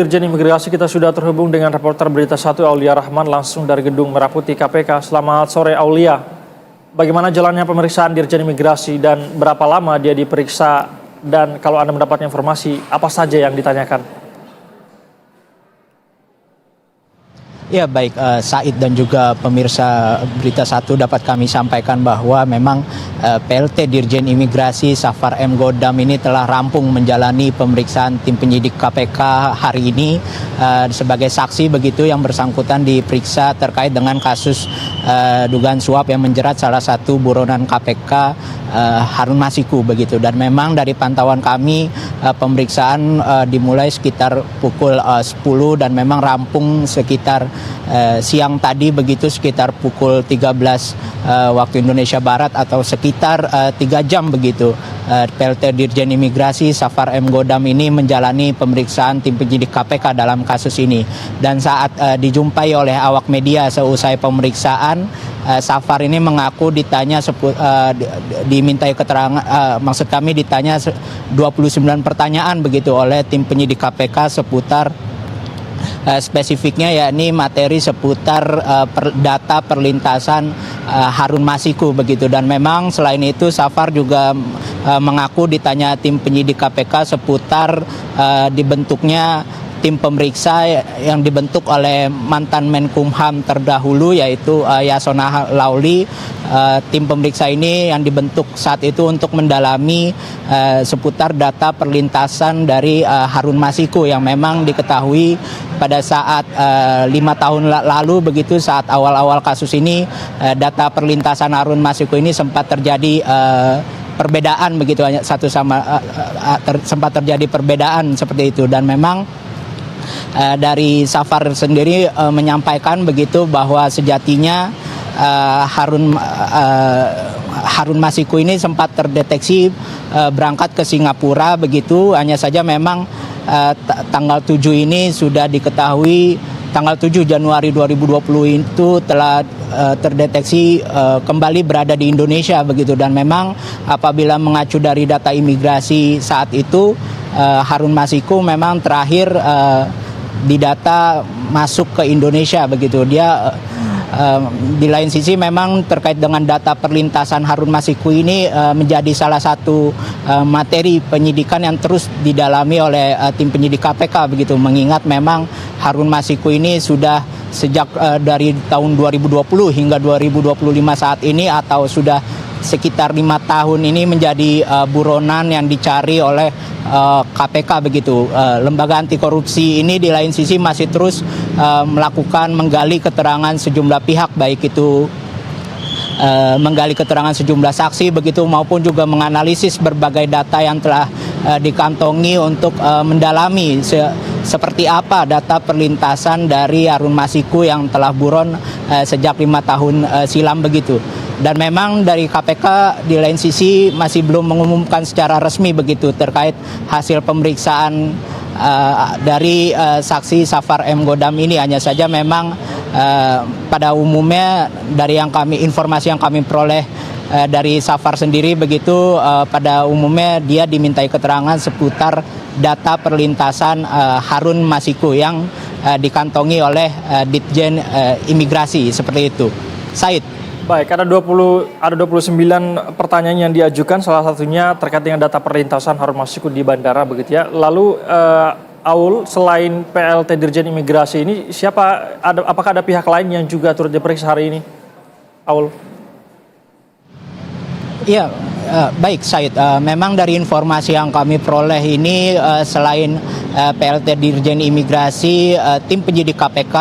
Dirjen Imigrasi kita sudah terhubung dengan reporter Berita 1 Aulia Rahman langsung dari Gedung Merah Putih KPK. Selamat sore Aulia. Bagaimana jalannya pemeriksaan Dirjen Imigrasi dan berapa lama dia diperiksa, dan kalau Anda mendapat informasi apa saja yang ditanyakan? Ya baik, Said dan juga pemirsa Berita 1 dapat kami sampaikan bahwa memang PLT Dirjen Imigrasi Safar M. Godam ini telah rampung menjalani pemeriksaan tim penyidik KPK hari ini sebagai saksi begitu yang bersangkutan diperiksa terkait dengan kasus dugaan suap yang menjerat salah satu buronan KPK Harun Masiku begitu. Dan memang dari pantauan kami pemeriksaan dimulai sekitar pukul 10 dan memang rampung sekitar siang tadi begitu sekitar pukul 13 waktu Indonesia Barat atau sekitar 3 jam begitu. PLT Dirjen Imigrasi Safar M. Godam ini menjalani pemeriksaan tim penyidik KPK dalam kasus ini. Dan saat dijumpai oleh awak media seusai pemeriksaan, Safar ini mengaku ditanya dimintai keterangan, maksud kami ditanya 29 pertanyaan begitu oleh tim penyidik KPK seputar spesifiknya yakni materi seputar data perlintasan Harun Masiku begitu. Dan memang selain itu Safar juga mengaku ditanya tim penyidik KPK seputar dibentuknya tim pemeriksa yang dibentuk oleh mantan Menkumham terdahulu yaitu Yasona Lauli. Tim pemeriksa ini yang dibentuk saat itu untuk mendalami seputar data perlintasan dari Harun Masiku yang memang diketahui pada saat 5 tahun lalu begitu, saat awal-awal kasus ini data perlintasan Harun Masiku ini sempat terjadi perbedaan begitu, hanya satu sama sempat terjadi perbedaan seperti itu. Dan memang dari Safar sendiri menyampaikan begitu bahwa sejatinya Harun Masiku ini sempat terdeteksi berangkat ke Singapura begitu. Hanya saja memang tanggal 7 ini sudah diketahui, tanggal 7 Januari 2020 itu telah terdeteksi kembali berada di Indonesia begitu. Dan memang apabila mengacu dari data imigrasi saat itu, Harun Masiku memang terakhir didata masuk ke Indonesia begitu. Dia di lain sisi memang terkait dengan data perlintasan Harun Masiku ini menjadi salah satu materi penyidikan yang terus didalami oleh tim penyidik KPK begitu, mengingat memang Harun Masiku ini sudah sejak dari tahun 2020 hingga 2025 saat ini, atau sudah sekitar 5 tahun ini menjadi buronan yang dicari oleh KPK begitu. Lembaga anti korupsi ini di lain sisi masih terus melakukan menggali keterangan sejumlah pihak, baik itu menggali keterangan sejumlah saksi begitu maupun juga menganalisis berbagai data yang telah dikantongi untuk mendalami seperti apa data perlintasan dari Harun Masiku yang telah buron sejak 5 tahun silam begitu. Dan memang dari KPK di lain sisi masih belum mengumumkan secara resmi begitu terkait hasil pemeriksaan dari saksi Safar M. Godam ini. Hanya saja memang pada umumnya dari informasi yang kami peroleh dari Safar sendiri begitu, pada umumnya dia dimintai keterangan seputar data perlintasan Harun Masiku yang dikantongi oleh Ditjen Imigrasi seperti itu. Said. Baik, ada 29 pertanyaan yang diajukan, salah satunya terkait dengan data perlintasan Harun Masiku di bandara begitu ya. Lalu Aul, selain PLT Dirjen Imigrasi ini, apakah ada pihak lain yang juga turut diperiksa hari ini? Aul. Ya, baik Said. Memang dari informasi yang kami peroleh ini, selain PLT Dirjen Imigrasi, tim penyidik KPK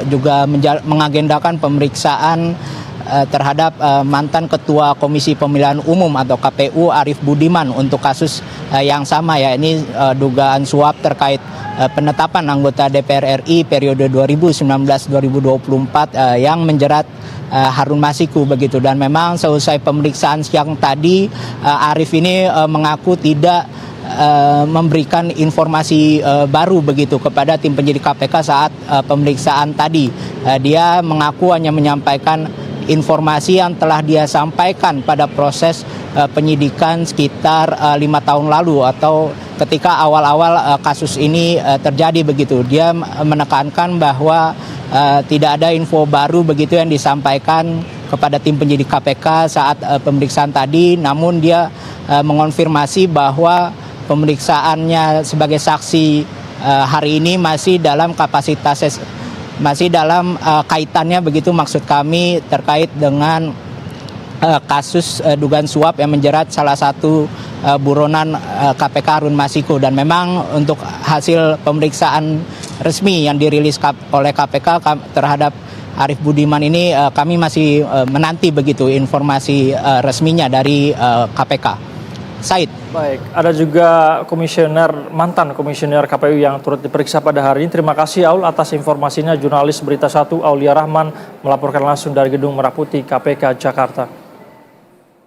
juga mengagendakan pemeriksaan terhadap mantan Ketua Komisi Pemilihan Umum atau KPU Arief Budiman untuk kasus yang sama, ya ini dugaan suap terkait penetapan anggota DPR RI periode 2019-2024 yang menjerat Harun Masiku begitu. Dan memang selesai pemeriksaan siang tadi, Arief ini mengaku tidak memberikan informasi baru begitu kepada tim penyidik KPK saat pemeriksaan tadi. Dia mengaku hanya menyampaikan informasi yang telah dia sampaikan pada proses penyidikan sekitar 5 tahun lalu atau ketika awal-awal kasus ini terjadi begitu. Dia menekankan bahwa tidak ada info baru begitu yang disampaikan kepada tim penyidik KPK saat pemeriksaan tadi, namun dia mengonfirmasi bahwa pemeriksaannya sebagai saksi hari ini masih dalam kapasitas, masih dalam kaitannya begitu, maksud kami terkait dengan kasus dugaan suap yang menjerat salah satu buronan KPK Harun Masiku. Dan memang untuk hasil pemeriksaan resmi yang dirilis oleh KPK terhadap Arief Budiman ini kami masih menanti begitu informasi resminya dari KPK. Said. Baik, ada juga mantan komisioner KPU yang turut diperiksa pada hari ini. Terima kasih Aul atas informasinya. Jurnalis Berita 1 Aulia Rahman melaporkan langsung dari Gedung Merah Putih KPK Jakarta.